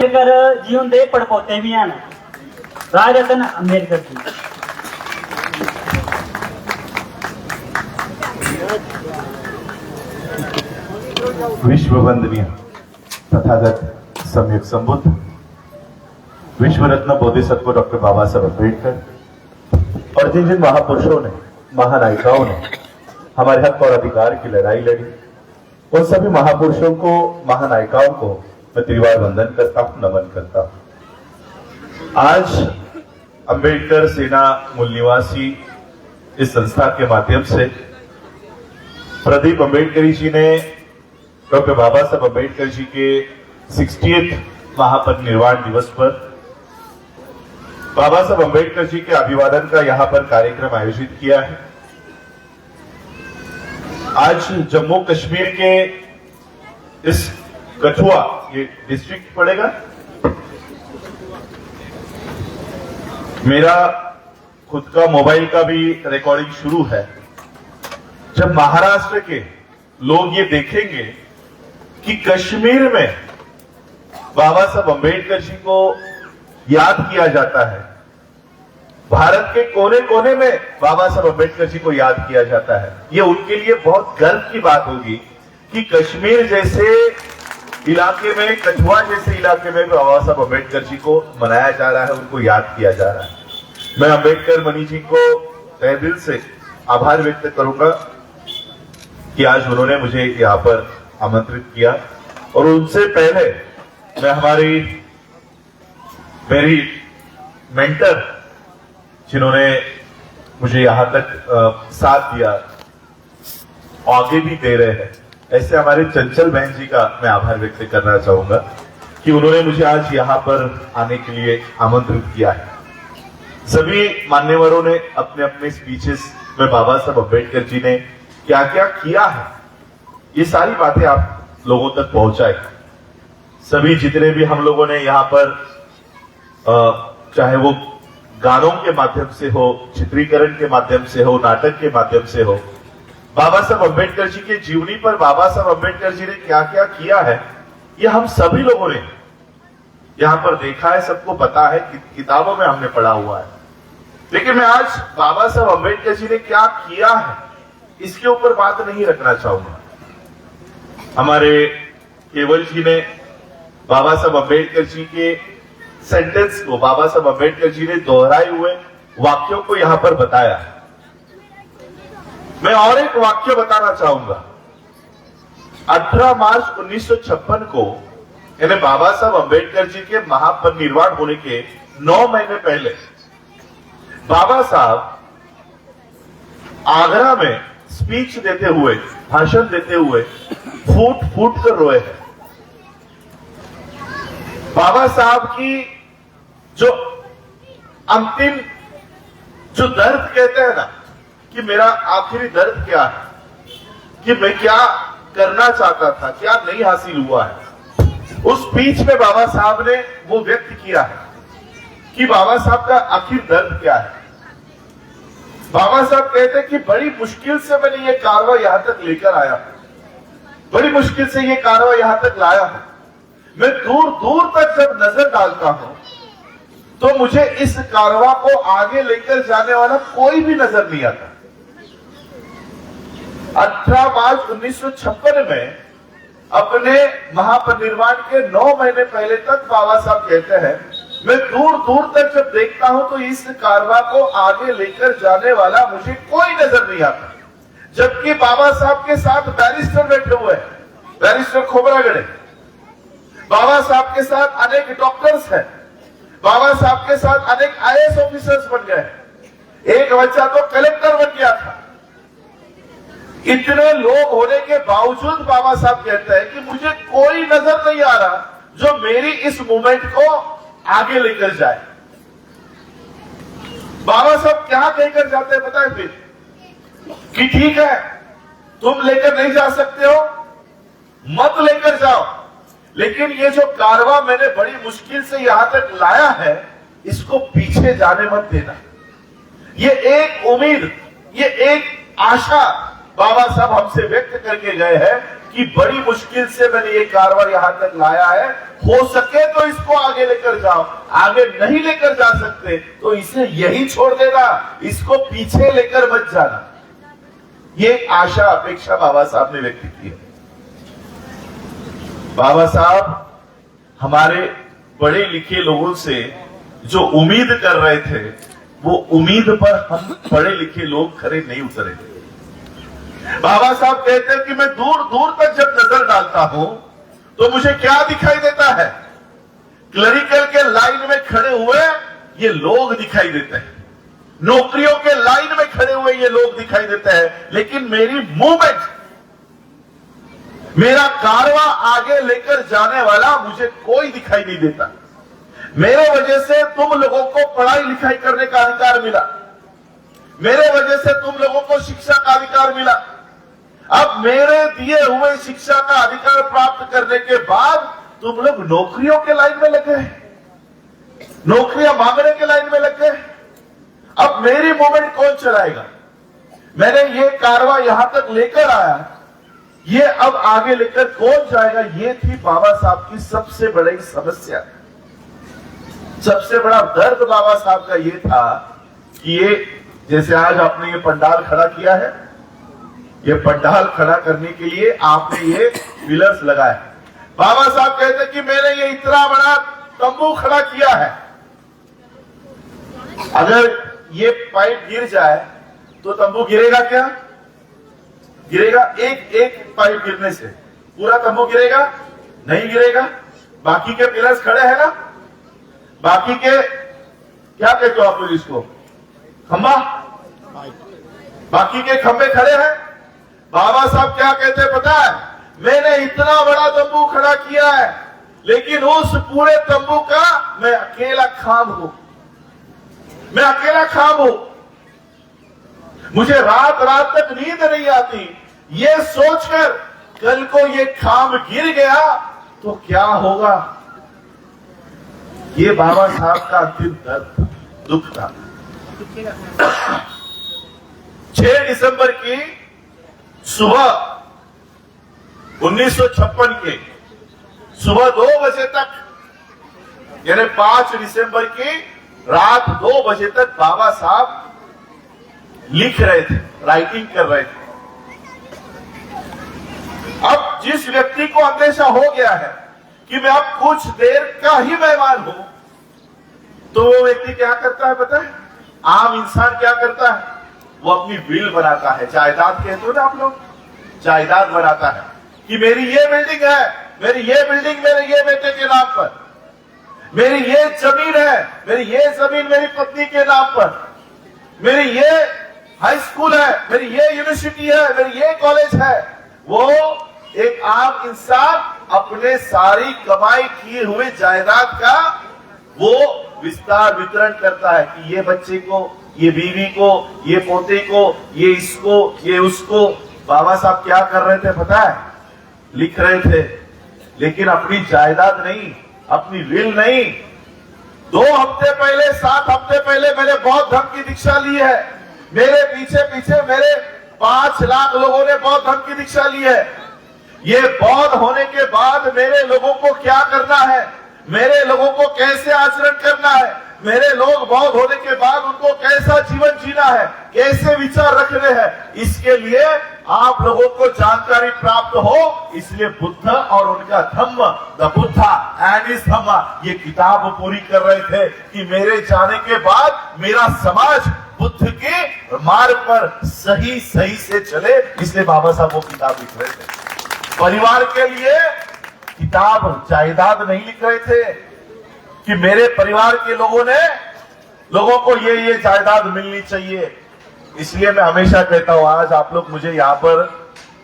अंबेडकर जी उनके पड़पोते भी हैं राज रतन अंबेडकर जी। विश्व वंदनीय तथागत सम्यक संबुद्ध विश्व रत्न बोधिसत्व डॉक्टर बाबा साहब अम्बेडकर और जिन जिन महापुरुषों ने, महानायिकाओं ने हमारे हक और अधिकार की लड़ाई लड़ी, उन सभी महापुरुषों को, महानायिकाओं को मैं त्रिवार वंदन करता हूं, नमन करता हूं। आज अंबेडकर सेना मूल निवासी इस संस्था के माध्यम से प्रदीप अंबेडकर जी ने डॉक्टर बाबा साहब अम्बेडकर जी के 60th महापरिनिर्वाण दिवस पर बाबा साहब अम्बेडकर जी के अभिवादन का यहां पर कार्यक्रम आयोजित किया है। आज जम्मू कश्मीर के इस कठुआ, ये डिस्ट्रिक्ट पड़ेगा, मेरा खुद का मोबाइल का भी रिकॉर्डिंग शुरू है। जब महाराष्ट्र के लोग ये देखेंगे कि कश्मीर में बाबा साहब अम्बेडकर जी को याद किया जाता है, भारत के कोने कोने में बाबा साहब अम्बेडकर जी को याद किया जाता है, ये उनके लिए बहुत गर्व की बात होगी कि कश्मीर जैसे इलाके में, कठुआ जैसे इलाके में बाबा साहब अम्बेडकर जी को मनाया जा रहा है, उनको याद किया जा रहा है। मैं अम्बेडकर मणि जी को तहे दिल से आभार व्यक्त करूंगा कि आज उन्होंने मुझे यहां पर आमंत्रित किया। और उनसे पहले मैं मेरी मेंटर जिन्होंने मुझे यहां तक साथ दिया, आगे भी दे रहे हैं, ऐसे हमारे चंचल बहन जी का मैं आभार व्यक्त करना चाहूंगा कि उन्होंने मुझे आज यहां पर आने के लिए आमंत्रित किया है। सभी मान्यवरों ने अपने अपने स्पीचेस में बाबा साहब अम्बेडकर जी ने क्या क्या किया है, ये सारी बातें आप लोगों तक पहुंचाए। सभी जितने भी हम लोगों ने यहाँ पर चाहे वो गानों के माध्यम से हो, चित्रीकरण के माध्यम से हो, नाटक के माध्यम से हो, बाबा साहब अम्बेडकर जी की जीवनी पर बाबा साहब अम्बेडकर जी ने क्या क्या किया है, ये हम सभी लोगों ने यहां पर देखा है, सबको पता है, किताबों में हमने पढ़ा हुआ है। लेकिन मैं आज बाबा साहब अम्बेडकर जी ने क्या किया है इसके ऊपर बात नहीं रखना चाहूंगा। हमारे केवल जी ने बाबा साहब अम्बेडकर जी के सेंटेंस को, बाबा साहब अम्बेडकर जी ने दोहराए हुए वाक्यों को यहां पर बताया। मैं और एक वाक्य बताना चाहूंगा। 18 मार्च 1956 को, यानी बाबा साहब अम्बेडकर जी के महापरिनिर्वाण होने के 9 महीने पहले, बाबा साहब आगरा में स्पीच देते हुए, भाषण देते हुए फूट फूट कर रोए हैं। बाबा साहब की जो अंतिम जो दर्द कहते हैं ना, कि मेरा आखिरी दर्द क्या है, कि मैं क्या करना चाहता था, क्या नहीं हासिल हुआ है, उस स्पीच में बाबा साहब ने वो व्यक्त किया है कि बाबा साहब का आखिर दर्द क्या है। बाबा साहब कहते हैं कि बड़ी मुश्किल से मैंने ये कारवा यहां तक लेकर आया, बड़ी मुश्किल से ये कारवा यहां तक लाया हूं। मैं दूर दूर तक जब नजर डालता हूं तो मुझे इस कारवा को आगे लेकर जाने वाला कोई भी नजर नहीं आता। 18 मार्च 1956 में अपने महापरिनिर्वाण के 9 महीने पहले तक बाबा साहब कहते हैं, मैं दूर दूर तक जब देखता हूं तो इस कारवा को आगे लेकर जाने वाला मुझे कोई नजर नहीं आता। जबकि बाबा साहब के साथ बैरिस्टर बैठे हुए हैं, बैरिस्टर खोबरागढ़े, बाबा साहब के साथ अनेक डॉक्टर्स हैं, बाबा साहब के साथ अनेक आईएएस ऑफिसर्स बन गए, एक बच्चा तो कलेक्टर बन गया था। इतने लोग होने के बावजूद बाबा साहब कहते हैं कि मुझे कोई नजर नहीं आ रहा जो मेरी इस मूवमेंट को आगे लेकर जाए। बाबा साहब क्या कहकर जाते हैं पता है फिर, कि ठीक है तुम लेकर नहीं जा सकते हो, मत लेकर जाओ, लेकिन ये जो कारवा मैंने बड़ी मुश्किल से यहां तक लाया है, इसको पीछे जाने मत देना। ये एक उम्मीद, ये एक आशा बाबा साहब हमसे व्यक्त करके गए हैं कि बड़ी मुश्किल से मैंने ये कारवां यहां तक लाया है, हो सके तो इसको आगे लेकर जाओ, आगे नहीं लेकर जा सकते तो इसे यही छोड़ देना, इसको पीछे लेकर मत जाना। ये आशा अपेक्षा बाबा साहब ने व्यक्त की है। बाबा साहब हमारे पढ़े लिखे लोगों से जो उम्मीद कर रहे थे, वो उम्मीद पर हम पढ़े लिखे लोग खरे नहीं उतरे। बाबा साहब कहते हैं कि मैं दूर दूर तक जब नजर डालता हूं तो मुझे क्या दिखाई देता है? क्लरिकल के लाइन में खड़े हुए ये लोग दिखाई देते हैं, नौकरियों के लाइन में खड़े हुए ये लोग दिखाई देते हैं, लेकिन मेरी मूवमेंट, मेरा कारवां आगे लेकर जाने वाला मुझे कोई दिखाई नहीं देता। मेरे वजह से तुम लोगों को पढ़ाई लिखाई करने का अधिकार मिला, मेरे वजह से तुम लोगों को शिक्षा का अधिकार मिला। अब मेरे दिए हुए शिक्षा का अधिकार प्राप्त करने के बाद तुम लोग नौकरियों के लाइन में लग गए, नौकरियां मांगने के लाइन में लग गए। अब मेरी मूवमेंट कौन चलाएगा? मैंने ये कारवां यहां तक लेकर आया, ये अब आगे लेकर कौन जाएगा? ये थी बाबा साहब की सबसे बड़ी समस्या। सबसे बड़ा दर्द बाबा साहब का ये था कि ये जैसे आज आपने ये पंडाल खड़ा किया है, ये पंडाल खड़ा करने के लिए आपने ये पिलर्स लगाए। बाबा साहब कहते हैं कि मैंने ये इतना बड़ा तंबू खड़ा किया है, अगर ये पाइप गिर जाए तो तंबू गिरेगा क्या? गिरेगा? एक पाइप गिरने से पूरा तंबू गिरेगा? नहीं गिरेगा। बाकी के पिलर्स खड़े हैं ना, बाकी के क्या कहते हो आप लोग इसको? खंबा, बाकी के खंबे खड़े हैं। बाबा साहब क्या कहते हैं पता है? मैंने इतना बड़ा तंबू खड़ा किया है, लेकिन उस पूरे तंबू का मैं अकेला खाम हूं, मैं अकेला खाम हूं। मुझे रात रात तक नींद नहीं आती ये सोचकर कल को ये खाम गिर गया तो क्या होगा। ये बाबा साहब का अंतिम दर्द, दुख था। 6 दिसंबर की सुबह 1956 के सुबह 2 बजे तक, यानी 5 दिसंबर की रात 2 बजे तक बाबा साहब लिख रहे थे, राइटिंग कर रहे थे। अब जिस व्यक्ति को अंदेशा हो गया है कि मैं अब कुछ देर का ही मेहमान हूं, तो वो व्यक्ति क्या करता है पता है? आम इंसान क्या करता है? वो अपनी विल बनाता है, जायदाद कहते हो ना आप लोग, जायदाद बनाता है कि मेरी ये बिल्डिंग है, मेरी ये बिल्डिंग मेरे ये बेटे के नाम पर, मेरी ये जमीन है, मेरी ये जमीन मेरी पत्नी के नाम पर, मेरी ये हाई स्कूल है, मेरी ये यूनिवर्सिटी है, मेरी ये कॉलेज है। वो एक आम इंसान अपने सारी कमाई किए हुए जायदाद का वो विस्तार वितरण करता है कि ये बच्चे को, ये बीवी को, ये पोते को, ये इसको, ये उसको। बाबा साहब क्या कर रहे थे पता है? लिख रहे थे, लेकिन अपनी जायदाद नहीं, अपनी विल नहीं। 2 हफ्ते पहले, 7 हफ्ते पहले मैंने बौद्ध धर्म की दीक्षा ली है। मेरे पीछे पीछे मेरे 5 लाख लोगों ने बौद्ध धर्म की दीक्षा ली है। ये बौद्ध होने के बाद मेरे लोगों को क्या करना है, मेरे लोगों को कैसे आचरण करना है, मेरे लोग बौद्ध होने के बाद उनको कैसा जीवन जीना है, कैसे विचार रखने हैं, इसके लिए आप लोगों को जानकारी प्राप्त हो। इसलिए बुद्ध और उनका धम्म, द बुद्धा एंड हिज धम्म, ये किताब पूरी कर रहे थे कि मेरे जाने के बाद मेरा समाज बुद्ध के मार्ग पर सही सही से चले। इसलिए बाबा साहब वो किताब लिख रहे थे। परिवार के लिए किताब, जायदाद नहीं लिख रहे थे कि मेरे परिवार के लोगों को ये जायदाद मिलनी चाहिए। इसलिए मैं हमेशा कहता हूं, आज आप लोग मुझे यहां पर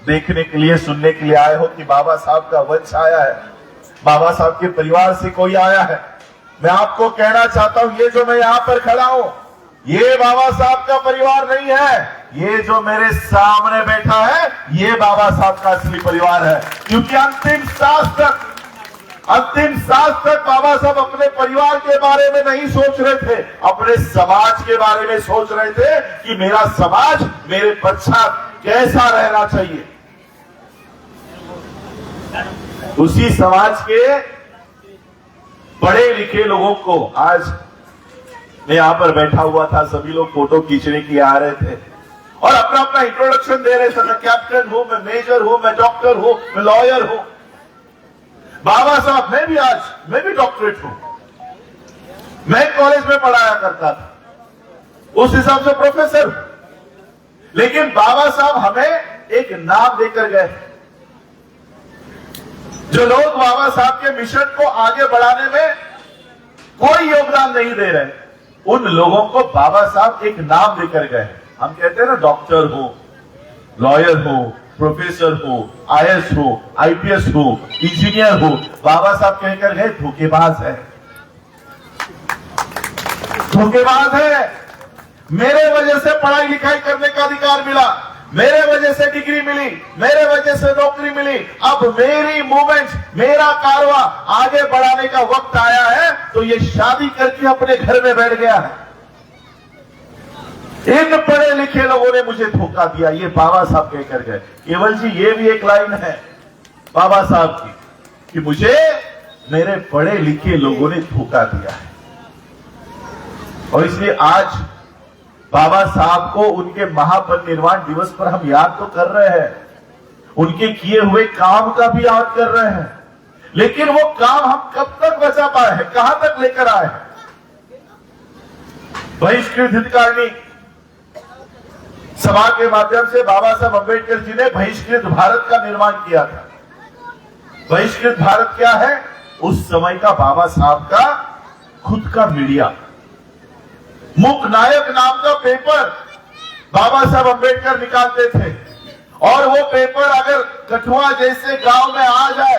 देखने के लिए, सुनने के लिए आए हो कि बाबा साहब का वंश आया है, बाबा साहब के परिवार से कोई आया है। मैं आपको कहना चाहता हूं, ये जो मैं यहां पर खड़ा हूं, ये बाबा साहब का परिवार नहीं है। ये जो मेरे सामने बैठा है, ये बाबा साहब का असली परिवार है। क्योंकि अंतिम सांस तक बाबा साहब अपने परिवार के बारे में नहीं सोच रहे थे, अपने समाज के बारे में सोच रहे थे कि मेरा समाज, मेरे पश्चात कैसा रहना चाहिए। उसी समाज के पढ़े लिखे लोगों को, आज मैं यहां पर बैठा हुआ था, सभी लोग फोटो खींचने के लिए आ रहे थे और अपना अपना इंट्रोडक्शन दे रहे थे। मैं कैप्टन हूं, मैं मेजर हूं, मैं डॉक्टर हूं, मैं लॉयर हूं। बाबा साहब, मैं भी डॉक्टरेट हूं, मैं कॉलेज में पढ़ाया करता था, उस हिसाब से प्रोफेसर हूं। लेकिन बाबा साहब हमें एक नाम देकर गए। जो लोग बाबा साहब के मिशन को आगे बढ़ाने में कोई योगदान नहीं दे रहे, उन लोगों को बाबा साहब एक नाम देकर गए। हम कहते हैं ना, डॉक्टर हो, लॉयर हो, प्रोफेसर हो, आईएएस हो, आईपीएस हो, इंजीनियर हो। बाबा साहब कहकर गए धोखेबाज है, धोखेबाज है। मेरे वजह से पढ़ाई लिखाई करने का अधिकार मिला, मेरे वजह से डिग्री मिली, मेरे वजह से नौकरी मिली। अब मेरी मूवमेंट, मेरा कारवा आगे बढ़ाने का वक्त आया है, तो ये शादी करके अपने घर में बैठ गया है। इन पढ़े लिखे लोगों ने मुझे धोखा दिया, ये बाबा साहब कहकर गए। केवल जी, ये भी एक लाइन है बाबा साहब की कि मुझे मेरे पढ़े लिखे लोगों ने धोखा दिया है। और इसलिए आज बाबा साहब को उनके महापरिनिर्वाण दिवस पर हम याद तो कर रहे हैं, उनके किए हुए काम का भी याद कर रहे हैं, लेकिन वो काम हम कब तक बचा पाए हैं, कहां तक लेकर आए हैं? बहिष्कृत हितकारिणी सभा के माध्यम से बाबा साहब अम्बेडकर जी ने बहिष्कृत भारत का निर्माण किया था। बहिष्कृत भारत क्या है? उस समय का बाबा साहब का खुद का मीडिया, मुक नायक नाम का पेपर बाबा साहब अम्बेडकर निकालते थे। और वो पेपर अगर कठुआ जैसे गांव में आ जाए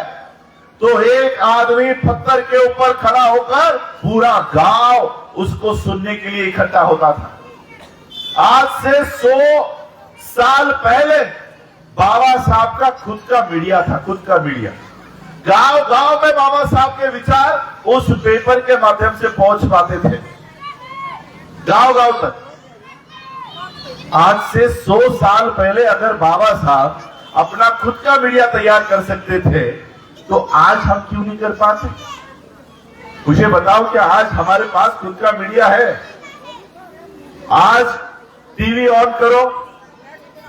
तो एक आदमी पत्थर के ऊपर खड़ा होकर पूरा गांव उसको सुनने के लिए इकट्ठा होता था। आज से 100 साल पहले बाबा साहब का खुद का मीडिया था, खुद का मीडिया। गांव गांव में बाबा साहब के विचार उस पेपर के माध्यम से पहुंच पाते थे, गांव गांव तक। आज से 100 साल पहले अगर बाबा साहब अपना खुद का मीडिया तैयार कर सकते थे, तो आज हम क्यों नहीं कर पाते? मुझे बताओ कि आज हमारे पास खुद का मीडिया है? आज टीवी ऑन करो,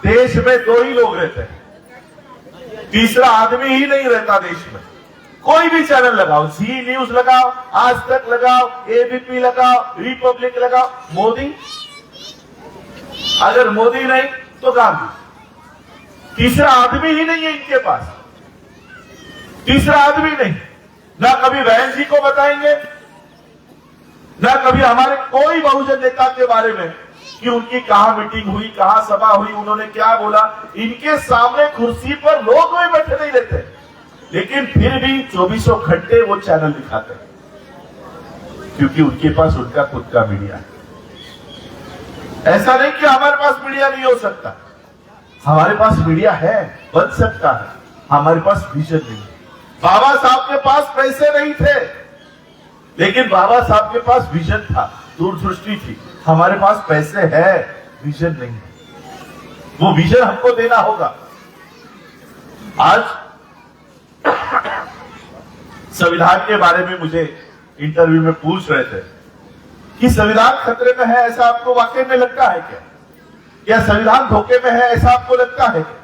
देश में 2 ही लोग रहते हैं, तीसरा आदमी ही नहीं रहता देश में। कोई भी चैनल लगाओ, जी न्यूज लगाओ, आज तक लगाओ, एबीपी लगाओ, रिपब्लिक लगाओ, मोदी। अगर मोदी नहीं तो गांधी। तीसरा आदमी ही नहीं है इनके पास, तीसरा आदमी नहीं। ना कभी बहन जी को बताएंगे, ना कभी हमारे कोई बहुजन नेता के बारे में कि उनकी कहां मीटिंग हुई, कहां सभा हुई, उन्होंने क्या बोला। इनके सामने कुर्सी पर लोग भी बैठे नहीं रहते, लेकिन फिर भी 24 घंटे वो चैनल दिखाते हैं, क्योंकि उनके पास उनका खुद का मीडिया है। ऐसा नहीं कि हमारे पास मीडिया नहीं हो सकता, हमारे पास मीडिया है, बन सकता है, हमारे पास विजन नहीं है। बाबा साहब के पास पैसे नहीं थे, लेकिन बाबा साहब के पास विजन था, दूरदृष्टि थी। हमारे पास पैसे है, विजन नहीं है। वो विजन हमको देना होगा। आज संविधान के बारे में मुझे इंटरव्यू में पूछ रहे थे कि संविधान खतरे में है, ऐसा आपको वाकई में लगता है क्या? या संविधान धोखे में है, ऐसा आपको लगता है क्या?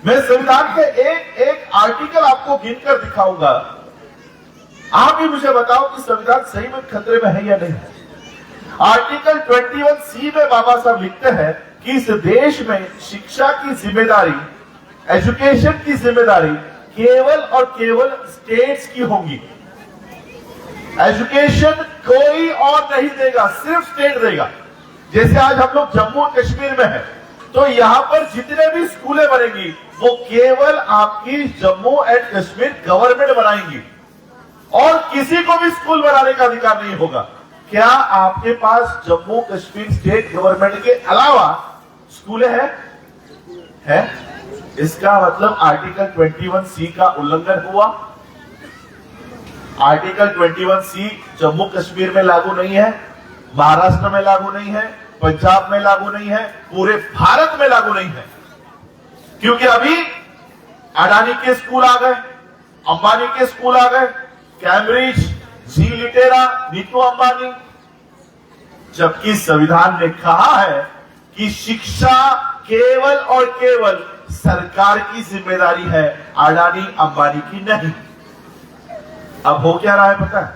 मैं संविधान के एक एक आर्टिकल आपको गिनकर दिखाऊंगा, आप ही मुझे बताओ कि संविधान सही में खतरे में है या नहीं है। आर्टिकल 21C में बाबा साहब लिखते हैं कि इस देश में शिक्षा की जिम्मेदारी, एजुकेशन की जिम्मेदारी केवल और केवल स्टेट्स की होंगी। एजुकेशन कोई और नहीं देगा, सिर्फ स्टेट देगा। जैसे आज हम लोग जम्मू और कश्मीर में हैं, तो यहां पर जितने भी स्कूलें बनेंगी वो केवल आपकी जम्मू एंड कश्मीर गवर्नमेंट बनाएंगी, और किसी को भी स्कूल बनाने का अधिकार नहीं होगा। क्या आपके पास जम्मू कश्मीर स्टेट गवर्नमेंट के अलावा स्कूलें हैं? है? इसका मतलब आर्टिकल 21C का उल्लंघन हुआ। आर्टिकल 21C जम्मू कश्मीर में लागू नहीं है, महाराष्ट्र में लागू नहीं है, पंजाब में लागू नहीं है, पूरे भारत में लागू नहीं है। क्योंकि अभी अडानी के स्कूल आ गए, अंबानी के स्कूल आ गए, कैम्ब्रिज, जी लिटेरा, नीतू अंबानी। जबकि संविधान ने कहा है कि शिक्षा केवल और केवल सरकार की जिम्मेदारी है, अडानी अंबानी की नहीं। अब हो क्या रहा है पता है?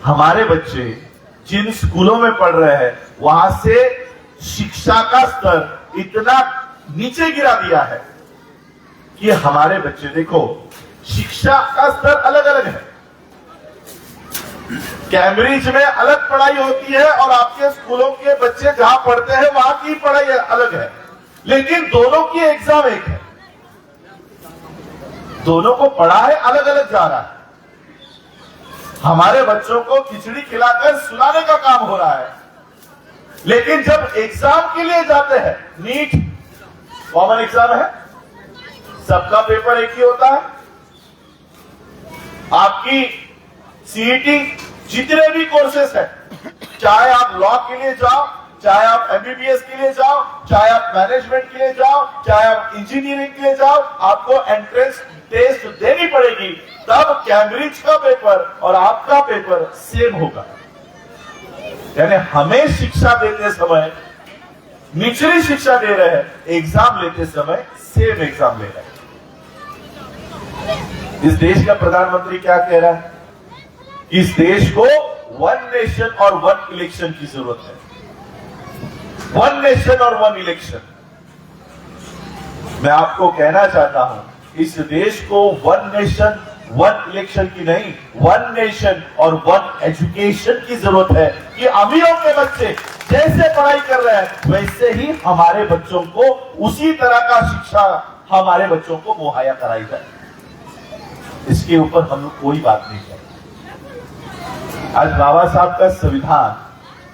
हमारे बच्चे जिन स्कूलों में पढ़ रहे हैं वहां से शिक्षा का स्तर इतना नीचे गिरा दिया है कि हमारे बच्चे, देखो, शिक्षा का स्तर अलग अलग है। कैम्ब्रिज में अलग पढ़ाई होती है और आपके स्कूलों के बच्चे जहां पढ़ते हैं वहां की पढ़ाई अलग है, लेकिन दोनों की एग्जाम एक है। दोनों को पढ़ा है, अलग अलग जा रहा है। हमारे बच्चों को खिचड़ी खिलाकर सुनाने का काम हो रहा है, लेकिन जब एग्जाम के लिए जाते हैं, नीट कॉमन एग्जाम है, सबका पेपर एक ही होता है। आपकी सीईटी, जितने भी कोर्सेस हैं, चाहे आप लॉ के लिए जाओ, चाहे आप एमबीबीएस के लिए जाओ, चाहे आप मैनेजमेंट के लिए जाओ, चाहे आप इंजीनियरिंग के लिए जाओ, आपको एंट्रेंस टेस्ट देनी पड़ेगी। तब कैम्ब्रिज का पेपर और आपका पेपर सेम होगा। यानी हमें शिक्षा देते समय निचली शिक्षा दे रहे हैं, एग्जाम लेते समय सेम एग्जाम ले रहे हैं। इस देश का प्रधानमंत्री क्या कह रहा है? इस देश को वन नेशन और वन इलेक्शन की जरूरत है। वन नेशन और वन इलेक्शन। मैं आपको कहना चाहता हूं, इस देश को वन नेशन वन इलेक्शन की नहीं, वन नेशन और वन एजुकेशन की जरूरत है कि अमीरों के बच्चे जैसे पढ़ाई कर रहे हैं वैसे ही हमारे बच्चों को उसी तरह का शिक्षा हमारे बच्चों को मुहैया कराई जाए। इसके ऊपर हम लोग कोई बात नहीं करते। आज बाबा साहब का संविधान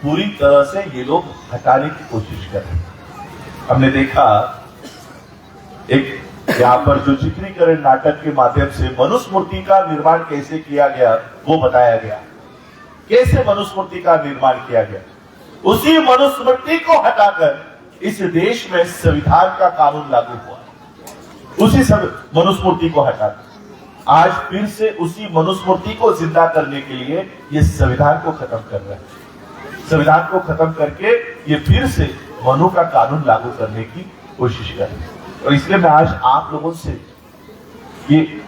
पूरी तरह से ये लोग हटाने की कोशिश कर रहे हैं। हमने देखा एक यहाँ पर जो चित्रीकरण नाटक के माध्यम से मनुस्मृति का निर्माण कैसे किया गया वो बताया गया। कैसे मनुस्मृति का निर्माण किया गया, उसी मनुस्मृति को हटाकर इस देश में संविधान का कानून लागू हुआ। उसी मनुस्मृति को हटाकर आज फिर से उसी मनुस्मृति को जिंदा करने के लिए ये संविधान को खत्म कर रहे हैं। संविधान को खत्म करके ये फिर से मनु का कानून लागू करने की कोशिश कर रहे हैं। और इसलिए मैं आज आप लोगों से ये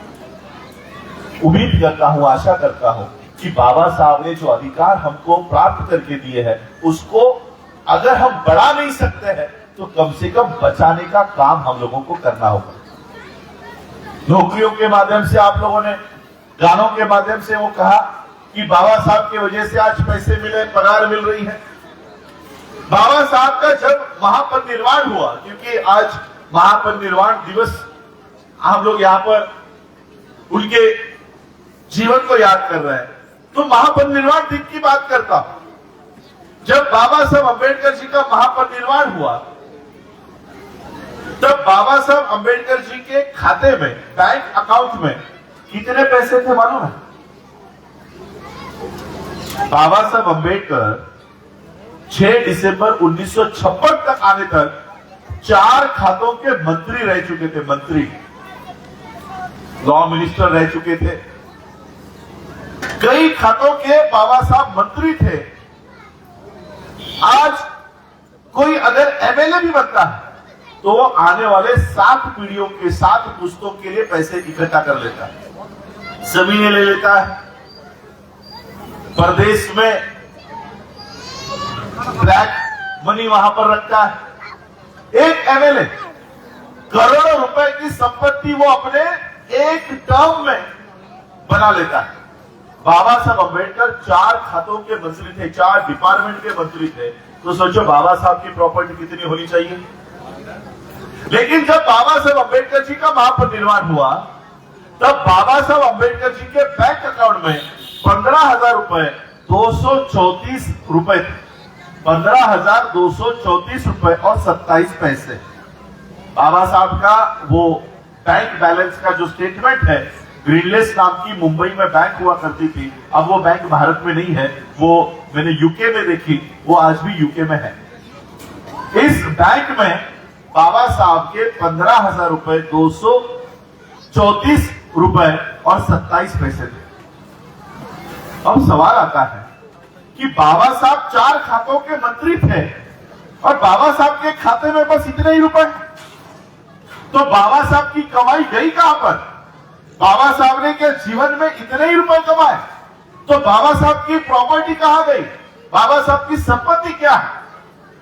उम्मीद करता हूं, आशा करता हूं कि बाबा साहब ने जो अधिकार हमको प्राप्त करके दिए हैं उसको अगर हम बढ़ा नहीं सकते हैं तो कम से कम बचाने का काम हम लोगों को करना होगा। नौकरियों के माध्यम से आप लोगों ने, गानों के माध्यम से वो कहा कि बाबा साहब की वजह से आज पैसे मिले, पगार मिल रही है। बाबा साहब का जब महापरिनिर्वाण हुआ, क्योंकि आज महापरिनिर्वाण दिवस हम लोग यहाँ पर उनके जीवन को याद कर रहे हैं, तो महापरिनिर्वाण दिन की बात करता हूं। जब बाबा साहब अंबेडकर जी का महापरिनिर्वाण हुआ तब बाबा साहब अंबेडकर जी के खाते में, बैंक अकाउंट में कितने पैसे थे मालूम है? बाबा साहब अंबेडकर 6 दिसंबर 1956 तक आने तक 4 खातों के मंत्री रह चुके थे। मंत्री, लॉ मिनिस्टर रह चुके थे। कई खातों के बाबा साहब मंत्री थे। आज कोई अगर एमएलए भी बनता है तो वो आने वाले 7 पीढ़ियों के 7 पुश्तों के लिए पैसे इकट्ठा कर लेता है, जमीनें ले लेता है, प्रदेश में ब्लैक मनी वहां पर रखता है। एक एमएलए करोड़ों रुपए की संपत्ति वो अपने एक टर्म में बना लेता है। बाबा साहब अंबेडकर 4 खातों के मंत्री थे, 4 डिपार्टमेंट के मंत्री थे। तो सोचो बाबा साहब की प्रॉपर्टी कितनी होनी चाहिए। लेकिन जब बाबा साहब अंबेडकर जी का महापरिनिर्वाण हुआ तब बाबा साहब अंबेडकर जी के बैंक अकाउंट में 15,000 रुपए 234 रुपए थे। 15,234 रुपए और 27 पैसे बाबा साहब का वो बैंक बैलेंस का जो स्टेटमेंट है। ग्रीनलेस नाम की मुंबई में बैंक हुआ करती थी, अब वो बैंक भारत में नहीं है, वो मैंने यूके में देखी, वो आज भी यूके में है। इस बैंक में बाबा साहब के 15,000 रुपए 234 रुपए और 27 पैसे थे। अब सवाल आता है कि बाबा साहब 4 खातों के मंत्री थे और बाबा साहब के खाते में बस इतने ही रुपए, तो बाबा साहब की कमाई गई कहां पर? बाबा साहब ने के जीवन में इतने ही रुपए कमाए, तो बाबा साहब की प्रॉपर्टी कहां गई? बाबा साहब की संपत्ति क्या है?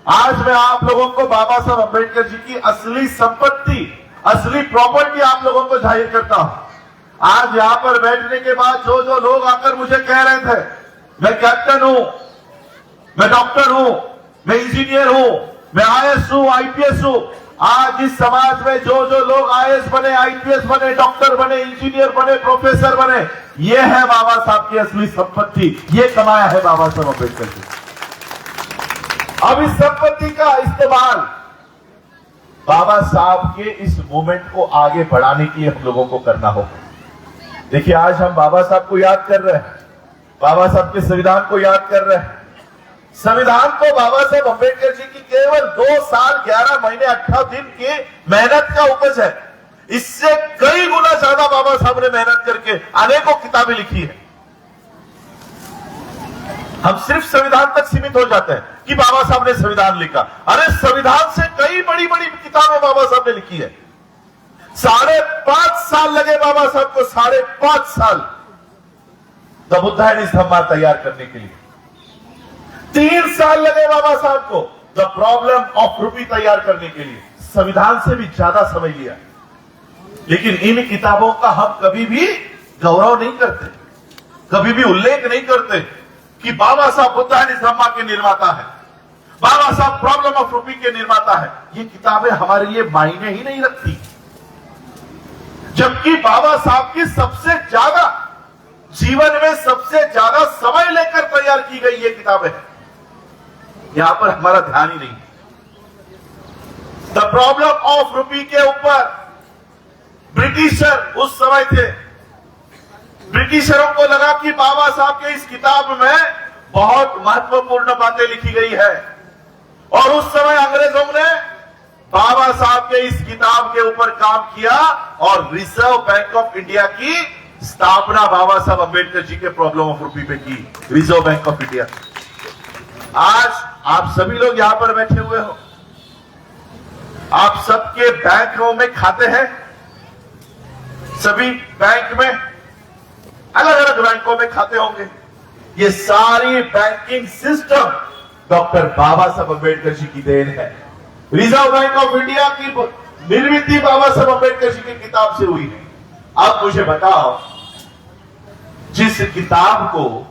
आज मैं आप लोगों को बाबा साहब अंबेडकर जी की असली संपत्ति, असली प्रॉपर्टी आप लोगों को जाहिर करता हूं। आज यहां पर बैठने के बाद जो जो लोग आकर मुझे कह रहे थे मैं कैप्टन हूं, मैं डॉक्टर हूं, मैं इंजीनियर हूं, मैं आईएएस हूं, आईपीएस हूं, आज इस समाज में जो जो लोग आईएएस बने, आईपीएस बने, डॉक्टर बने, इंजीनियर बने, प्रोफेसर बने, ये है बाबा साहब की असली संपत्ति, ये कमाया है बाबा साहब अम्बेडकर जी। अब इस संपत्ति का इस्तेमाल बाबा साहब के इस मूवमेंट को आगे बढ़ाने के लिए हम लोगों को करना होगा। देखिए, आज हम बाबा साहब को याद कर रहे हैं, बाबा साहब के संविधान को याद कर रहे हैं। संविधान को बाबा साहब अम्बेडकर जी की केवल 2 साल 11 महीने 18 दिन की मेहनत का उपज है। इससे कई गुना ज्यादा बाबा साहब ने मेहनत करके अनेकों किताबें लिखी है। हम सिर्फ संविधान तक सीमित हो जाते हैं कि बाबा साहब ने संविधान लिखा। अरे संविधान से कई बड़ी बड़ी किताबें बाबा साहब ने लिखी है। 5.5 साल लगे बाबा साहब को, 5.5 साल द बुद्धा एंड हिज धम्मा तैयार करने के लिए। 3 साल लगे बाबा साहब को द प्रॉब्लम ऑफ रूपी तैयार करने के लिए। संविधान से भी ज्यादा समझ लिया, लेकिन इन किताबों का हम कभी भी गौरव नहीं करते, कभी भी उल्लेख नहीं करते कि बाबा साहब बुद्धा एंड हिज धम्मा के निर्माता है, बाबा साहब प्रॉब्लम ऑफ रूपी के निर्माता है। ये किताबें हमारे लिए मायने ही नहीं रखती, जबकि बाबा साहब की सबसे ज्यादा जीवन में सबसे ज्यादा समय लेकर तैयार की गई ये किताबें हैं। यहां पर हमारा ध्यान ही नहीं। द प्रॉब्लम ऑफ रूपी के ऊपर ब्रिटिशर उस समय थे, ब्रिटिशरों को लगा कि बाबा साहब के इस किताब में बहुत महत्वपूर्ण बातें लिखी गई है, और उस समय अंग्रेजों ने बाबा साहब के इस किताब के ऊपर काम किया और रिजर्व बैंक ऑफ इंडिया की स्थापना बाबा साहब अंबेडकर जी के प्रॉब्लम ऑफ रूपी पे की, रिजर्व बैंक ऑफ इंडिया। आज आप सभी लोग यहां पर बैठे हुए हो, आप सबके बैंकों में खाते हैं, सभी बैंक में अलग अलग बैंकों में खाते होंगे। ये सारी बैंकिंग सिस्टम डॉक्टर बाबा साहब अंबेडकर जी की देन है। रिजर्व बैंक ऑफ इंडिया की निर्मित बाबा साहब अंबेडकर जी की किताब से हुई है। अब मुझे बताओ, जिस किताब को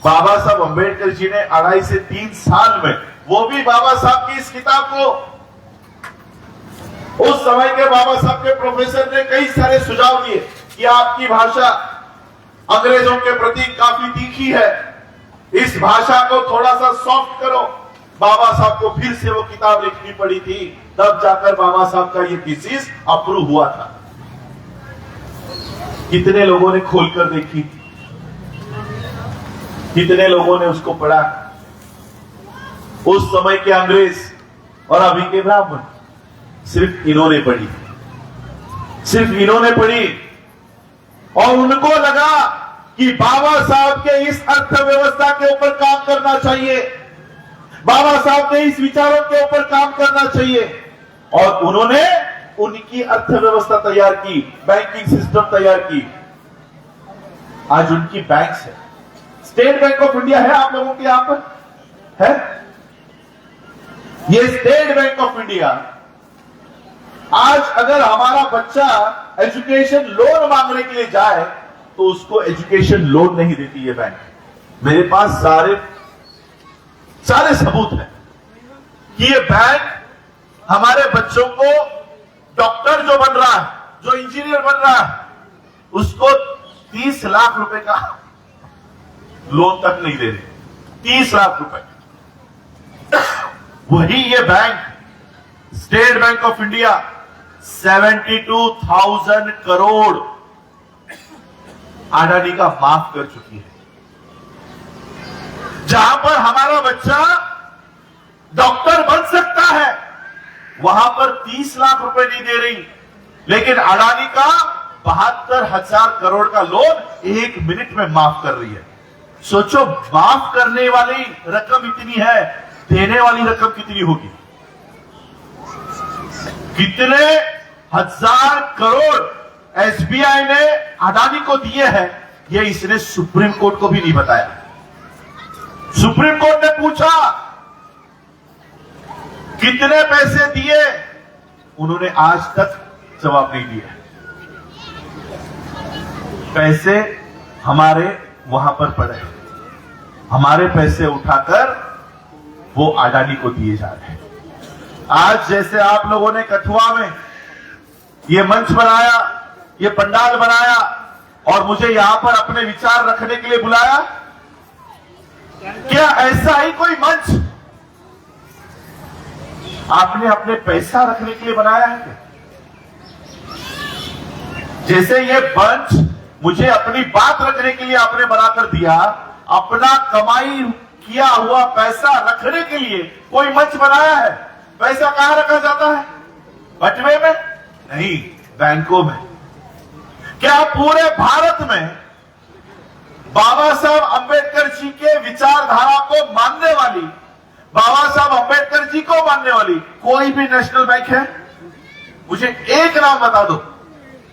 बाबा साहब अंबेडकर जी ने 2.5 से 3 साल में, वो भी बाबा साहब की इस किताब को, उस समय के बाबा साहब के प्रोफेसर ने कई सारे सुझाव दिए कि आपकी भाषा अंग्रेजों के प्रति काफी तीखी है, इस भाषा को थोड़ा सा सॉफ्ट करो। बाबा साहब को फिर से वो किताब लिखनी पड़ी थी, तब जाकर बाबा साहब का ये थीसिस अप्रूव हुआ था। कितने लोगों ने खोलकर देखी, कितने लोगों ने उसको पढ़ा? उस समय के अंग्रेज और अभी के ब्राह्मण, सिर्फ इन्होंने पढ़ी, सिर्फ इन्होंने पढ़ी, और उनको लगा कि बाबा साहब के इस अर्थव्यवस्था के ऊपर काम करना चाहिए, बाबा साहब के इस विचारों के ऊपर काम करना चाहिए, और उन्होंने उनकी अर्थव्यवस्था तैयार की, बैंकिंग सिस्टम तैयार की। आज उनकी बैंक्स है, स्टेट बैंक ऑफ इंडिया है, आप लोगों के यहां पर है ये स्टेट बैंक ऑफ इंडिया। आज अगर हमारा बच्चा एजुकेशन लोन मांगने के लिए जाए तो उसको एजुकेशन लोन नहीं देती ये बैंक। मेरे पास सारे सबूत हैं कि ये बैंक हमारे बच्चों को, डॉक्टर जो बन रहा है, जो इंजीनियर बन रहा है, उसको 30 लाख रुपए का लोन तक नहीं दे रही। 30 लाख रुपए। वही ये bank, state bank of India, 72,000 crore Adani का माफ कर चुकी है। जहां पर हमारा बच्चा डॉक्टर बन सकता है, वहां पर 30 लाख रुपए नहीं दे रही, लेकिन अडानी का 72,000 करोड़ का लोन 1 मिनट में माफ कर रही है। सोचो, माफ करने वाली रकम इतनी है, देने वाली रकम कितनी होगी? कितने हजार करोड़ एसबीआई ने अडानी को दिए हैं, ये इसने सुप्रीम कोर्ट को भी नहीं बताया। सुप्रीम कोर्ट ने पूछा कितने पैसे दिए, उन्होंने आज तक जवाब नहीं दिया। पैसे हमारे वहां पर पड़े हैं, हमारे पैसे उठाकर वो अडानी को दिए जा रहे हैं। आज जैसे आप लोगों ने कठुआ में ये मंच बनाया, ये पंडाल बनाया और मुझे यहां पर अपने विचार रखने के लिए बुलाया, क्या ऐसा ही कोई मंच आपने अपने पैसा रखने के लिए बनाया है क्या? जैसे ये मंच मुझे अपनी बात रखने के लिए आपने बनाकर दिया, अपना कमाई किया हुआ पैसा रखने के लिए कोई मंच बनाया है। पैसा कहां रखा जाता है? बटवे में नहीं, बैंकों में। क्या पूरे भारत में बाबा साहब अंबेडकर जी के विचारधारा को मानने वाली, बाबा साहब अंबेडकर जी को मानने वाली कोई भी नेशनल बैंक है? मुझे एक नाम बता दो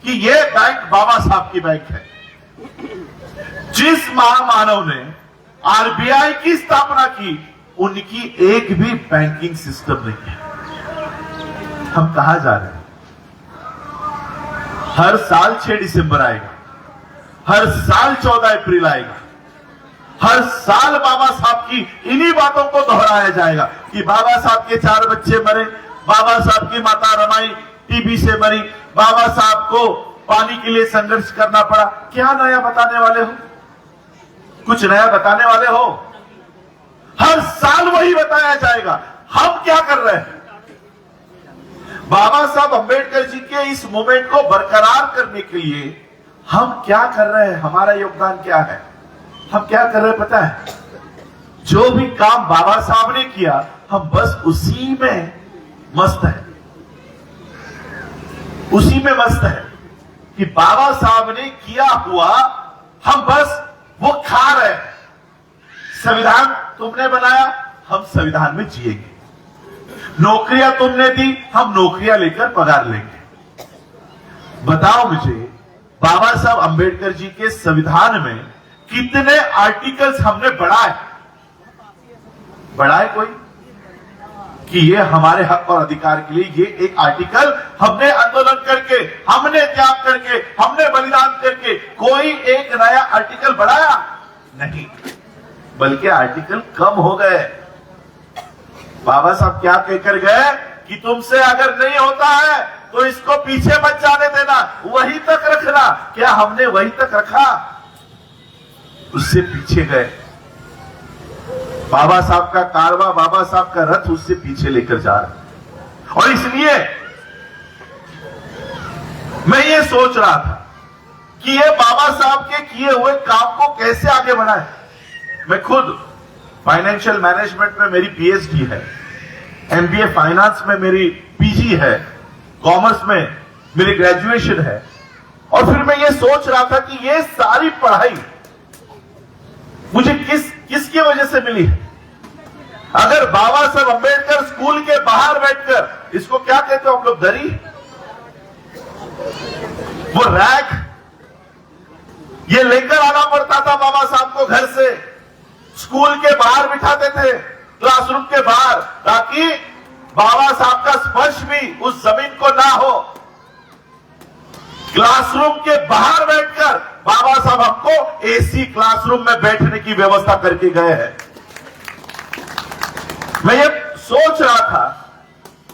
कि यह बैंक बाबा साहब की बैंक है। जिस महामानव ने आरबीआई की स्थापना की, उनकी एक भी बैंकिंग सिस्टम नहीं है। हम कहां जा रहे हैं? हर साल 6 दिसंबर आएगा, हर साल 14 अप्रैल आएगा, हर साल बाबा साहब की इन्हीं बातों को दोहराया जाएगा कि बाबा साहब के 4 बच्चे मरे, बाबा साहब की माता रमाई टीबी से मरी, बाबा साहब को पानी के लिए संघर्ष करना पड़ा। क्या नया बताने वाले हो? कुछ नया बताने वाले हो? हर साल वही बताया जाएगा। हम क्या कर रहे हैं? बाबा साहब अंबेडकर जी के इस मूवमेंट को बरकरार करने के लिए हम क्या कर रहे हैं? हमारा योगदान क्या है? हम क्या कर रहे हैं पता है? जो भी काम बाबा साहब ने किया, हम बस उसी में मस्त है, उसी में मस्त है कि बाबा साहब ने किया हुआ हम बस वो खा रहे हैं। संविधान तुमने बनाया, हम संविधान में जिएंगे। नौकरियां तुमने दी, हम नौकरियां लेकर पगार लेंगे। बताओ मुझे, बाबा साहब अंबेडकर जी के संविधान में कितने आर्टिकल्स हमने बढ़ाए कोई? कि ये हमारे हक और अधिकार के लिए ये एक आर्टिकल हमने आंदोलन करके, हमने त्याग करके, हमने बलिदान करके कोई एक नया आर्टिकल बढ़ाया नहीं, बल्कि आर्टिकल कम हो गए। बाबा साहब क्या कहकर गए कि तुमसे अगर नहीं होता है तो इसको पीछे मत जाने देना, वहीं तक रखना। क्या हमने वहीं तक रखा? उससे पीछे गए। बाबा साहब का कारवा, बाबा साहब का रथ उससे पीछे लेकर जा रहा। और इसलिए मैं ये सोच रहा था कि ये बाबा साहब के किए हुए काम को कैसे आगे बढ़ाएं। मैं खुद फाइनेंशियल मैनेजमेंट में मेरी पीएचडी है, एमबीए फाइनेंस में मेरी पीजी है, कॉमर्स में मेरी ग्रेजुएशन है। और फिर मैं ये सोच रहा था कि ये सारी पढ़ाई मुझे किसकी वजह से मिली है? अगर बाबा साहब अंबेडकर स्कूल के बाहर बैठकर, इसको क्या कहते हो आप लोग, दरी, वो रैक, ये लेकर आना पड़ता था बाबा साहब को घर से, स्कूल के बाहर बिठाते थे, क्लासरूम के बाहर, ताकि बाबा साहब का स्पर्श भी उस जमीन को ना हो। क्लासरूम के बाहर बैठकर बाबा साहब हमको एसी क्लासरूम में बैठने की व्यवस्था करके गए हैं। मैं ये सोच रहा था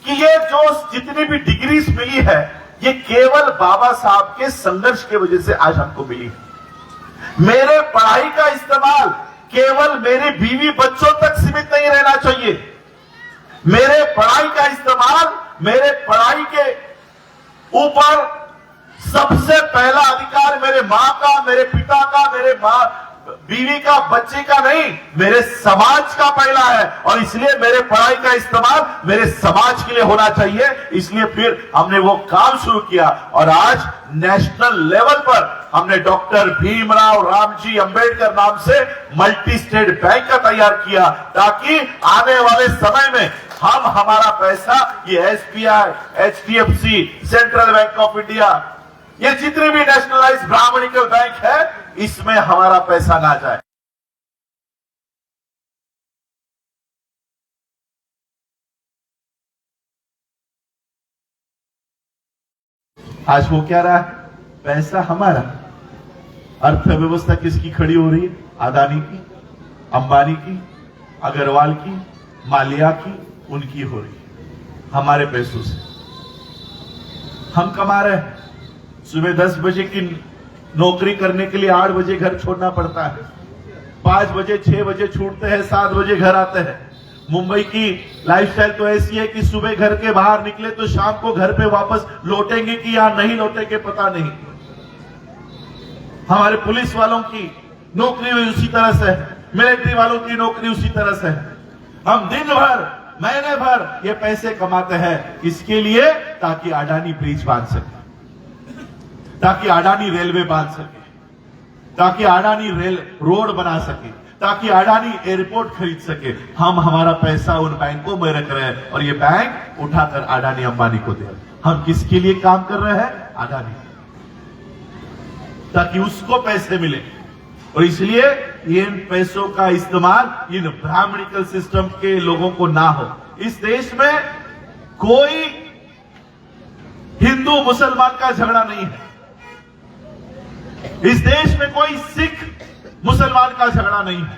कि ये जो जितनी भी डिग्रीज मिली है, ये केवल बाबा साहब के संघर्ष की वजह से आज हमको मिली है। मेरे पढ़ाई का इस्तेमाल केवल मेरे बीवी बच्चों तक सीमित नहीं रहना चाहिए। मेरे पढ़ाई का इस्तेमाल, मेरे पढ़ाई के ऊपर सबसे पहला अधिकार मेरे मां का, मेरे पिता का, मेरे बीवी का, बच्चे का नहीं, मेरे समाज का पहला है। और इसलिए मेरे पढ़ाई का इस्तेमाल मेरे समाज के लिए होना चाहिए। इसलिए फिर हमने वो काम शुरू किया और आज नेशनल लेवल पर हमने डॉक्टर भीमराव रामजी अंबेडकर नाम से मल्टी स्टेट बैंक का तैयार किया, ताकि आने वाले समय में हम हमारा पैसा ये SBI, HDFC, central bank of India, ये जितने भी नेशनलाइज्ड ब्राह्मणिकल बैंक है, इसमें हमारा पैसा ना जाए। आज वो क्या रहा है? पैसा हमारा। अर्थव्यवस्था किसकी खड़ी हो रही है? अदानी की, अंबानी की, अग्रवाल की, मालिया की, उनकी हो रही है। हमारे पैसों से हम कमा रहे हैं। सुबह 10 बजे की नौकरी करने के लिए 8 बजे घर छोड़ना पड़ता है। 5 बजे 6 बजे छूटते हैं, 7 बजे घर आते हैं। मुंबई की लाइफस्टाइल तो ऐसी है कि सुबह घर के बाहर निकले तो शाम को घर पे वापस लौटेंगे कि या नहीं लौटेंगे पता नहीं। हमारे पुलिस वालों की नौकरी उसी तरह से है, मिलिट्री वालों की नौकरी उसी तरह से है। हम दिन भर महीने भर ये पैसे कमाते हैं, इसके लिए ताकि अडानी ब्रिज बांध सके, ताकि अडानी रेलवे बांध सके, ताकि अडानी रेल रोड बना सके, ताकि अडानी एयरपोर्ट खरीद सके। हम हमारा पैसा उन बैंकों में रख रहे हैं और ये बैंक उठाकर अडानी अंबानी को दे। हम किसके लिए काम कर रहे हैं? अडानी, ताकि उसको पैसे मिले। और इसलिए इन पैसों का इस्तेमाल इन ब्राह्मणिकल सिस्टम के लोगों को ना हो। इस देश में कोई हिंदू मुसलमान का झगड़ा नहीं है। इस देश में कोई सिख मुसलमान का झगड़ा नहीं है।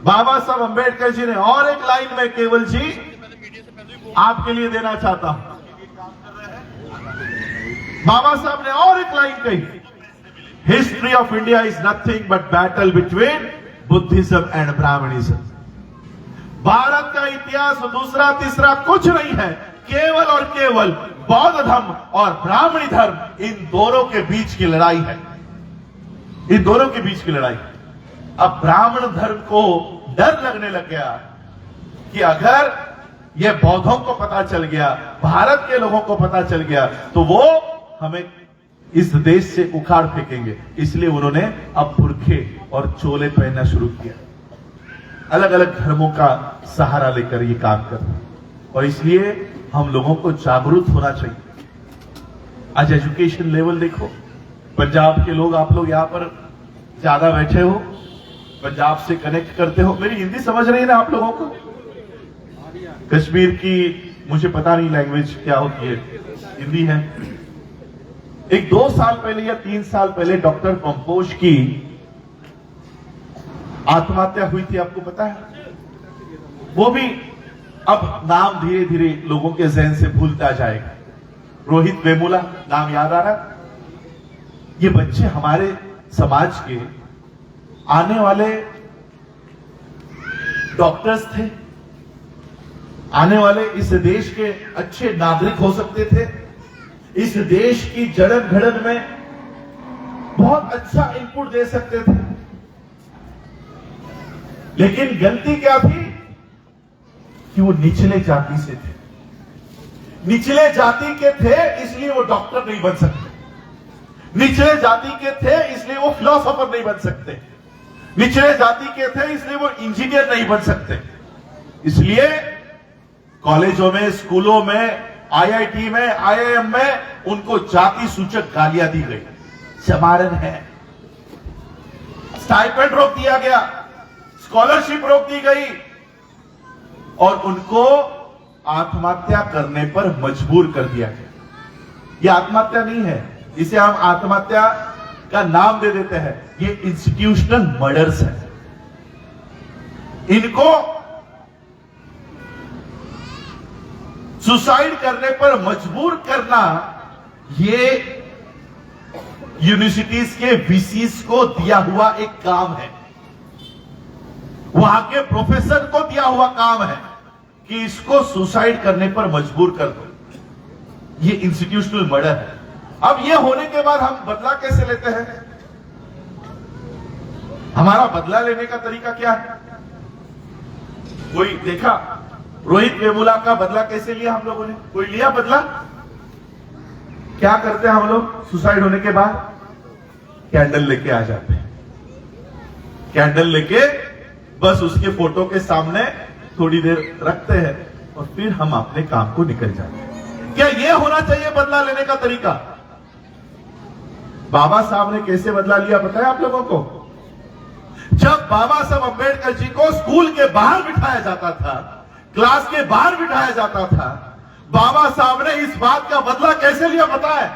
बाबा साहब अंबेडकर जी ने और एक लाइन में केवल जी आपके लिए देना चाहता हूं। बाबा साहब ने और एक लाइन कही, history of India is nothing but battle between Buddhism and Brahmanism. Bharat का इतिहास दूसरा तीसरा कुछ नहीं है, केवल और केवल बौद्ध धर्म और ब्राह्मणी धर्म, इन दोनों के बीच की लड़ाई है। इन दोनों के बीच की लड़ाई। अब ब्राह्मण धर्म को डर लगने लग गया कि अगर यह बौद्धों को पता चल गया, भारत के लोगों को पता चल गया, तो वो हमें इस देश से उखाड़ फेंकेंगे। इसलिए उन्होंने अब बुर्खे और चोले पहनना शुरू किया, अलग अलग धर्मों का सहारा लेकर ये काम कर रहे हैं। और इसलिए हम लोगों को जागरूक होना चाहिए। आज एजुकेशन लेवल देखो, पंजाब के लोग, आप लोग यहां पर ज्यादा बैठे हो, पंजाब से कनेक्ट करते हो। मेरी हिंदी समझ रही है ना आप लोगों को? कश्मीर की मुझे पता नहीं लैंग्वेज क्या होती है, हिंदी है। एक 2 साल पहले या 3 साल पहले डॉक्टर कंपोज की आत्महत्या हुई थी, आपको पता है? वो भी अब नाम धीरे धीरे लोगों के जहन से भूलता जाएगा। रोहित वेमुला नाम याद आ रहा? ये बच्चे हमारे समाज के आने वाले डॉक्टर्स थे, आने वाले इस देश के अच्छे नागरिक हो सकते थे, इस देश की जड़न घड़न में बहुत अच्छा इनपुट दे सकते थे। लेकिन गलती क्या थी कि वो निचले जाति से थे, निचले जाति के थे, इसलिए वो डॉक्टर नहीं बन सकते। निचले जाति के थे इसलिए वो फिलोसोफर नहीं बन सकते। निचले जाति के थे इसलिए वो इंजीनियर नहीं बन सकते। इसलिए कॉलेजों में, स्कूलों में, आईआईटी में, आईआईएम में उनको जाति सूचक गालियां दी गई, चमारन है, स्टाइपेंड रोक दिया गया, स्कॉलरशिप रोक दी गई और उनको आत्महत्या करने पर मजबूर कर दिया गया। यह आत्महत्या नहीं है, इसे हम आत्महत्या का नाम दे देते हैं। ये इंस्टीट्यूशनल मर्डर्स है। इनको सुसाइड करने पर मजबूर करना, ये यूनिवर्सिटीज के वीसीस को दिया हुआ एक काम है, वहां के प्रोफेसर को दिया हुआ काम है कि इसको सुसाइड करने पर मजबूर कर दो। ये इंस्टीट्यूशनल मर्डर है। अब ये होने के बाद हम बदला कैसे लेते हैं? हमारा बदला लेने का तरीका क्या है? कोई देखा रोहित वेमुला का बदला कैसे लिया हम लोगों ने? कोई लिया बदला? क्या करते हैं हम लोग सुसाइड होने के बाद? कैंडल लेके आ जाते हैं। कैंडल लेके बस उसके फोटो के सामने थोड़ी देर रखते हैं और फिर हम अपने काम को निकल जाते हैं। क्या यह होना चाहिए बदला लेने का तरीका? बाबा साहब ने कैसे बदला लिया पता है आप लोगों को? जब बाबा साहब अंबेडकर जी को स्कूल के बाहर बिठाया जाता था, क्लास के बाहर बिठाया जाता था, बाबा साहब ने इस बात का बदला कैसे लिया पता है?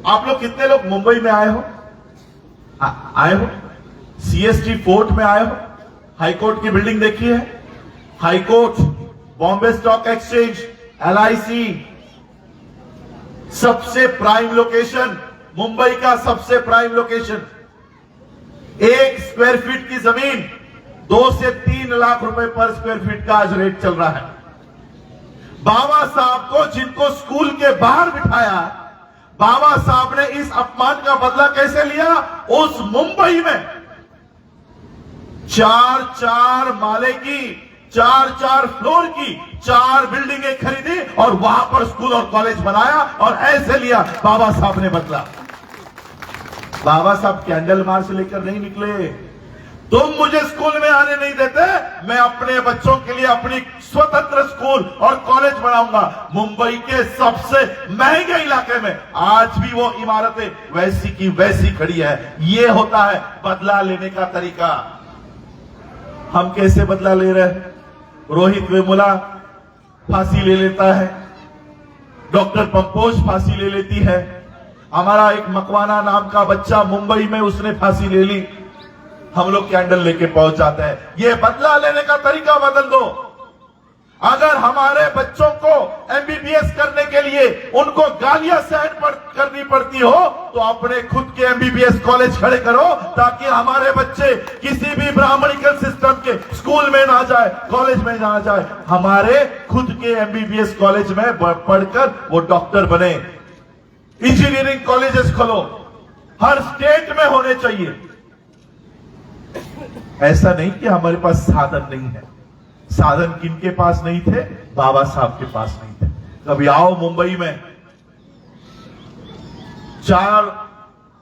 आप लोग कितने लोग मुंबई में आए हो? आए हो? सीएसटी फोर्ट में आए हो? हाई कोर्ट की बिल्डिंग देखी है? High court, Bombay stock exchange, LIC, सबसे प्राइम लोकेशन, मुंबई का सबसे प्राइम लोकेशन। 1 स्क्वायर फीट की जमीन 2 से 3 लाख रुपए पर स्क्वायर फीट का आज रेट चल रहा है। बाबा साहब को जिनको स्कूल के बाहर बिठाया, बाबा साहब ने इस अपमान का बदला कैसे लिया? उस मुंबई में 4-4 माले की, 4-4 फ्लोर की 4 बिल्डिंगें खरीदी और वहां पर स्कूल और कॉलेज बनाया और ऐसे लिया बाबा साहब ने बदला। बाबा साहब कैंडल मार्च लेकर नहीं निकले। तुम मुझे स्कूल में आने नहीं देते, मैं अपने बच्चों के लिए अपनी स्वतंत्र स्कूल और कॉलेज बनाऊंगा। मुंबई के सबसे महंगे इलाके में आज भी वो इमारतें वैसी की वैसी खड़ी है। ये होता है बदला लेने का तरीका। हम कैसे बदला ले रहे हैं? रोहित वेमुला फांसी ले लेता है, डॉक्टर पंपोज फांसी ले लेती है, हमारा एक मकवाना नाम का बच्चा मुंबई में उसने फांसी ले ली, हम लोग कैंडल लेके पहुंच जाते हैं। ये बदला लेने का तरीका बदल दो। अगर हमारे बच्चों को एमबीबीएस करने के लिए उनको गालियां सहन करनी पड़ती हो तो अपने खुद के एमबीबीएस कॉलेज खड़े करो, ताकि हमारे बच्चे किसी भी ब्राह्मणिकल सिस्टम के स्कूल में ना जाए, कॉलेज में ना जाए, हमारे खुद के एमबीबीएस कॉलेज में पढ़कर वो डॉक्टर बने। इंजीनियरिंग कॉलेजेस खोलो, हर स्टेट में होने चाहिए। ऐसा नहीं कि हमारे पास साधन नहीं है। साधन किनके पास नहीं थे? बाबा साहब के पास नहीं थे। कभी आओ मुंबई में, 4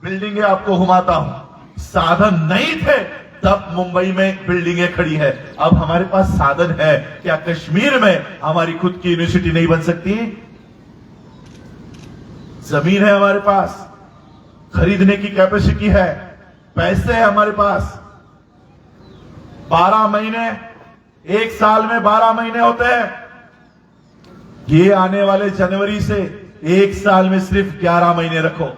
बिल्डिंगें आपको घुमाता हूं। साधन नहीं थे तब मुंबई में बिल्डिंगें खड़ी है। अब हमारे पास साधन है। क्या कश्मीर में हमारी खुद की यूनिवर्सिटी नहीं बन सकती? जमीन है हमारे पास, खरीदने की कैपेसिटी है, पैसे है हमारे पास। 12 महीने, एक साल में 12 महीने होते हैं। ये आने वाले जनवरी से एक साल में सिर्फ 11 महीने रखो।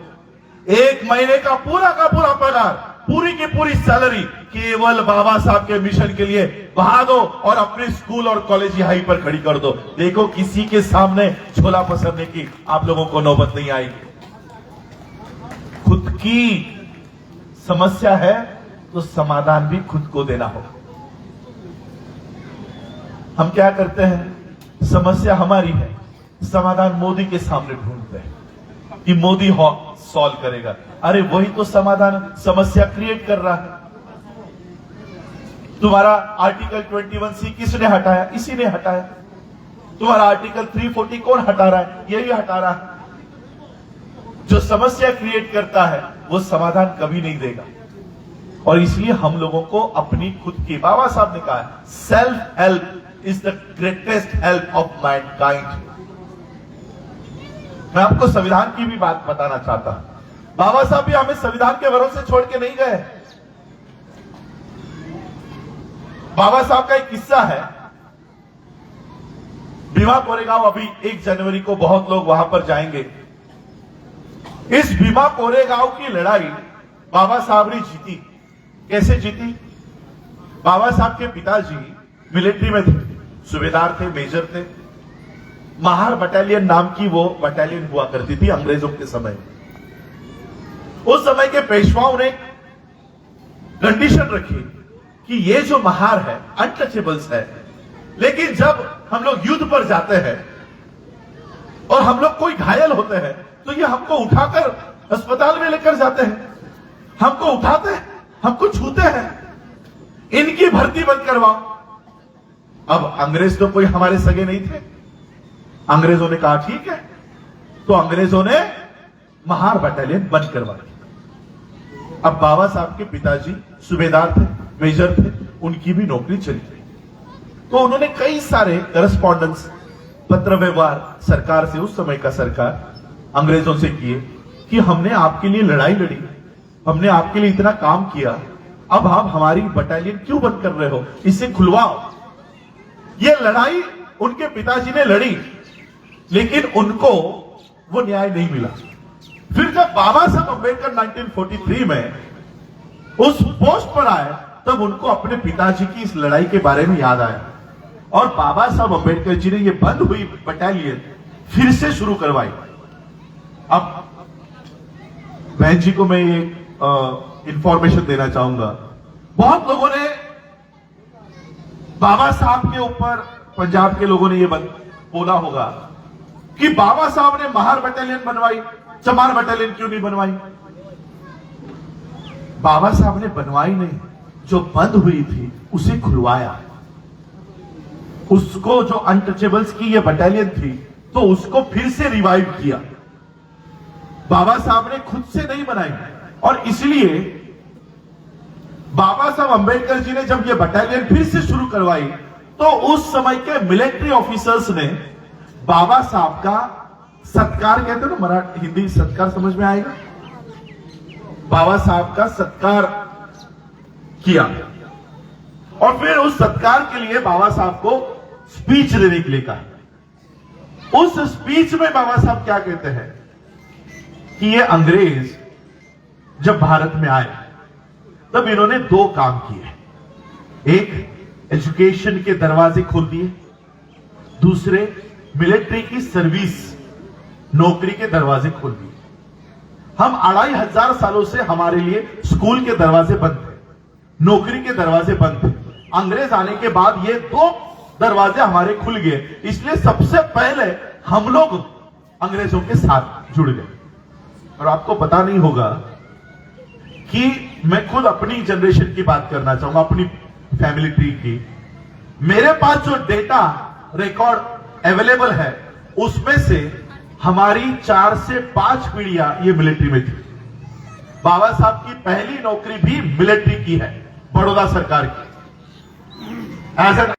1 महीने का पूरा पगार, पूरी की पूरी सैलरी केवल बाबा साहब के मिशन के लिए बहा दो और अपने स्कूल और कॉलेज यहीं पर खड़ी कर दो। देखो किसी के सामने झोला पसरने की आप लोगों को नौबत नहीं आएगी। खुद की समस्या है तो समाधान भी खुद को देना होगा। हम क्या करते हैं? समस्या हमारी है, समाधान मोदी के सामने ढूंढते हैं कि मोदी सॉल्व करेगा। अरे वही तो समाधान समस्या क्रिएट कर रहा है। तुम्हारा आर्टिकल 21C किसने हटाया? इसी ने हटाया। तुम्हारा आर्टिकल 340 कौन हटा रहा है? यही हटा रहा है। जो समस्या क्रिएट करता है वो समाधान कभी नहीं देगा। और इसलिए हम लोगों को अपनी खुद की, बाबा साहब ने कहा है, self help is the greatest help of mankind। मैं आपको संविधान की भी बात बताना चाहता हूं। बाबा साहब भी हमें संविधान के भरोसे छोड़ के नहीं गए। बाबा साहब का एक किस्सा है। भीमा कोरेगांव, अभी 1 जनवरी को बहुत लोग वहां पर जाएंगे। इस भीमा कोरेगांव की लड़ाई बाबा साहब ने जीती। कैसे जीती? बाबा साहब के पिताजी मिलिट्री में थे, सूबेदार थे, मेजर थे। महार बटालियन नाम की वो बटालियन हुआ करती थी अंग्रेजों के समय। उस समय के पेशवाओं ने कंडीशन रखी कि ये जो महार है अनटचेबल्स है, लेकिन जब हम लोग युद्ध पर जाते हैं और हम लोग कोई घायल होते हैं तो ये हमको उठाकर अस्पताल में लेकर जाते हैं, हमको उठाते हैं हमको छूते हैं, इनकी भर्ती बंद करवाओ। अब अंग्रेज तो कोई हमारे सगे नहीं थे, अंग्रेजों ने कहा ठीक है, तो अंग्रेजों ने महार बटालियन बंद करवा दी। अब बाबा साहब के पिताजी सूबेदार थे, मेजर थे, उनकी भी नौकरी चली गई। तो उन्होंने कई सारे करस्पॉन्डेंस, पत्र व्यवहार सरकार से, उस समय का सरकार अंग्रेजों से किए कि हमने आपके लिए लड़ाई लड़ी, हमने आपके लिए इतना काम किया, अब आप हमारी बटालियन क्यों बंद कर रहे हो, इसे खुलवाओ। ये लड़ाई उनके पिताजी ने लड़ी, लेकिन उनको वो न्याय नहीं मिला। फिर जब बाबा साहब अम्बेडकर 1943 में उस पोस्ट पर आए, तब उनको अपने पिताजी की इस लड़ाई के बारे में याद आया और बाबा साहब अम्बेडकर जी ने ये बंद हुई बटालियन फिर से शुरू करवाई। अब बहन जी को मैं ये इंफॉर्मेशन देना चाहूंगा, बहुत लोगों ने बाबा साहब के ऊपर, पंजाब के लोगों ने ये बोला होगा कि बाबा साहब ने महार बटालियन बनवाई, चमार बटालियन क्यों नहीं बनवाई। बाबा साहब ने बनवाई नहीं, जो बंद हुई थी उसे खुलवाया। उसको, जो अनटचेबल्स की ये बटालियन थी, तो उसको फिर से रिवाइव किया। बाबा साहब ने खुद से नहीं बनाई, और इसलिए बाबा साहब अंबेडकर जी ने जब ये बटालियन फिर से शुरू करवाई, तो उस समय के मिलिट्री ऑफिसर्स ने बाबा साहब का सत्कार, कहते हैं ना मराठी हिंदी सत्कार समझ में आएगा, बाबा साहब का सत्कार किया। और फिर उस सत्कार के लिए बाबा साहब को स्पीच देने के लिए कहा। उस स्पीच में बाबा साहब क्या कहते हैं कि ये अंग्रेज जब भारत में आए तब इन्होंने दो काम किए, एक एजुकेशन के दरवाजे खोल दिए, दूसरे मिलिट्री की सर्विस, नौकरी के दरवाजे खोल दिए। हम 2500 सालों से हमारे लिए स्कूल के दरवाजे बंद थे, नौकरी के दरवाजे बंद थे। अंग्रेज आने के बाद ये दो दरवाजे हमारे खुल गए, इसलिए सबसे पहले हम लोग अंग्रेजों के साथ जुड़ गए। और आपको पता नहीं होगा कि मैं खुद अपनी जनरेशन की बात करना चाहूंगा, अपनी फैमिली ट्री की। मेरे पास जो डेटा रिकॉर्ड अवेलेबल है, उसमें से हमारी 4 से 5 पीढ़ियां ये मिलिट्री में थी। बाबा साहब की पहली नौकरी भी मिलिट्री की है, बड़ौदा सरकार की, एज एन